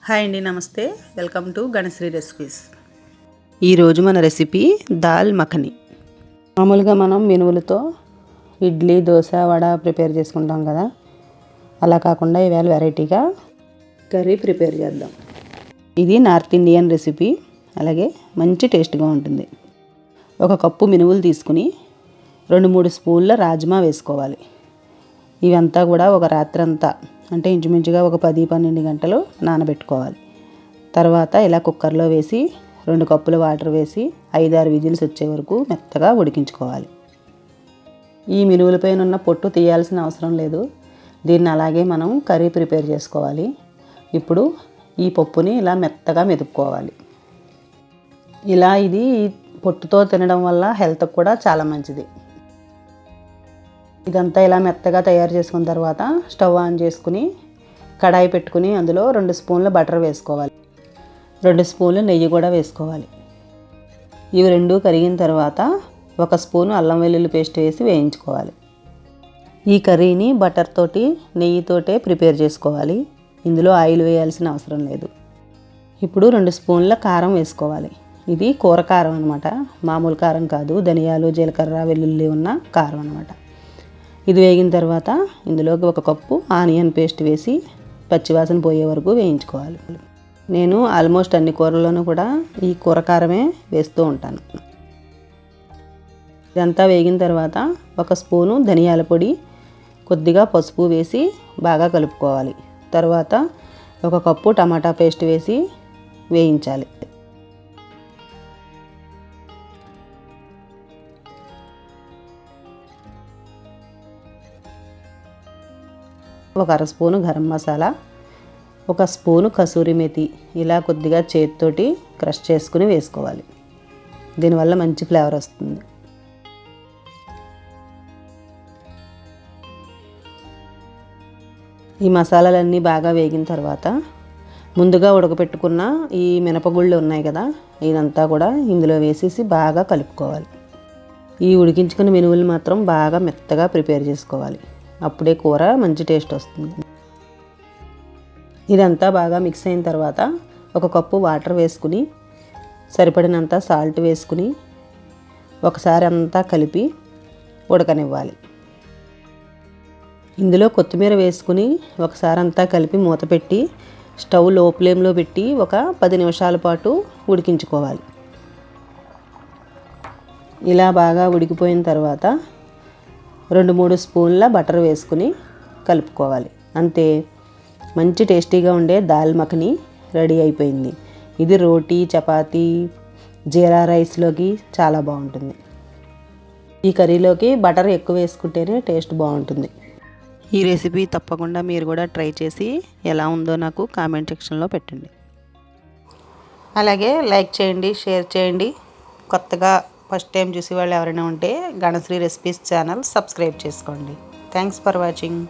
Hi అండి, నమస్తే. Welcome to Ganasri recipes. ఈరోజు మన రెసిపీ దాల్ మఖని. మామూలుగా మనం మినువులతో ఇడ్లీ, దోశ, వడ ప్రిపేర్ చేసుకుంటాం కదా, అలా కాకుండా ఇవాళ వెరైటీగా కర్రీ ప్రిపేర్ చేద్దాం. ఇది నార్త్ ఇండియన్ రెసిపీ, అలాగే మంచి టేస్ట్గా ఉంటుంది. ఒక కప్పు మినువులు తీసుకుని 2-3 స్పూన్ల రాజ్మా వేసుకోవాలి. ఇవంతా కూడా ఒక రాత్రంతా, అంటే ఇంచుమించుగా ఒక 10-12 గంటలు నానబెట్టుకోవాలి. తర్వాత ఇలా కుక్కర్లో వేసి 2 కప్పుల వాటర్ వేసి 5-6 విజిల్స్ వచ్చే వరకు మెత్తగా ఉడికించుకోవాలి. ఈ మినువులపైన ఉన్న పొట్టు తీయాల్సిన అవసరం లేదు. దీన్ని అలాగే మనం కర్రీ ప్రిపేర్ చేసుకోవాలి. ఇప్పుడు ఈ పప్పుని ఇలా మెత్తగా మెదుపుకోవాలి. ఇలా ఇది పొట్టుతో తినడం వల్ల హెల్త్కి కూడా చాలా మంచిది. ఇదంతా ఇలా మెత్తగా తయారు చేసుకున్న తర్వాత స్టవ్ ఆన్ చేసుకుని కడాయి పెట్టుకుని అందులో 2 స్పూన్ల బటర్ వేసుకోవాలి. 2 స్పూన్ల నెయ్యి కూడా వేసుకోవాలి. ఇవి రెండు కరిగిన తర్వాత 1 స్పూను అల్లం వెల్లుల్లి పేస్ట్ వేసి వేయించుకోవాలి. ఈ కర్రీని బటర్ తోటి నెయ్యితోటే ప్రిపేర్ చేసుకోవాలి. ఇందులో ఆయిల్ వేయాల్సిన అవసరం లేదు. ఇప్పుడు 2 స్పూన్ల కారం వేసుకోవాలి. ఇది కూర కారం అనమాట, మామూలు కారం కాదు. ధనియాలు, జీలకర్ర, వెల్లుల్లి ఉన్న కారం అనమాట. ఇది వేగిన తర్వాత ఇందులోకి 1 కప్పు ఆనియన్ పేస్ట్ వేసి పచ్చివాసన పోయే వరకు వేయించుకోవాలి. నేను ఆల్మోస్ట్ అన్ని కూరల్లోనూ కూడా ఈ కూర కారమే వేస్తూ ఉంటాను. ఇదంతా వేగిన తర్వాత 1 స్పూను ధనియాల పొడి, కొద్దిగా పసుపు వేసి బాగా కలుపుకోవాలి. తర్వాత 1 కప్పు టమాటా పేస్ట్ వేసి వేయించాలి. ఒక 1/2 స్పూను గరం మసాలా, 1 స్పూను కసూరి మేతి ఇలా కొద్దిగా చేతితోటి క్రష్ చేసుకుని వేసుకోవాలి. దీనివల్ల మంచి ఫ్లేవర్ వస్తుంది. ఈ మసాలాలన్నీ బాగా వేగిన తర్వాత ముందుగా ఉడకపెట్టుకున్న ఈ మినపగుళ్ళు ఉన్నాయి కదా, ఇదంతా కూడా ఇందులో వేసేసి బాగా కలుపుకోవాలి. ఈ ఉడికించుకున్న మినువులు మాత్రం బాగా మెత్తగా ప్రిపేర్ చేసుకోవాలి. అప్పుడే కూర మంచి టేస్ట్ వస్తుంది. ఇదంతా బాగా మిక్స్ అయిన తర్వాత 1 కప్పు వాటర్ వేసుకుని సరిపడినంత సాల్ట్ వేసుకుని ఒకసారి అంతా కలిపి ఉడకనివ్వాలి. ఇందులో కొత్తిమీర వేసుకుని ఒకసారి అంతా కలిపి మూత పెట్టి స్టవ్ లో ఫ్లేమ్లో పెట్టి ఒక 10 నిమిషాల పాటు ఉడికించుకోవాలి. ఇలా బాగా ఉడికిపోయిన తర్వాత 2-3 స్పూన్ల బటర్ వేసుకుని కలుపుకోవాలి. అంతే, మంచి టేస్టీగా ఉండే దాల్ మఖని రెడీ అయిపోయింది. ఇది రోటీ, చపాతీ, జీరా రైస్లోకి చాలా బాగుంటుంది. ఈ కర్రీలోకి బటర్ ఎక్కువ వేసుకుంటేనే టేస్ట్ బాగుంటుంది. ఈ రెసిపీ తప్పకుండా మీరు కూడా ట్రై చేసి ఎలా ఉందో నాకు కామెంట్ సెక్షన్లో పెట్టండి. అలాగే లైక్ చేయండి, షేర్ చేయండి. కొత్తగా ఫస్ట్ టైం చూసి వాళ్ళు ఎవరైనా ఉంటే గణశ్రీ రెసిపీస్ ఛానల్ సబ్స్క్రైబ్ చేసుకోండి. Thanks for watching.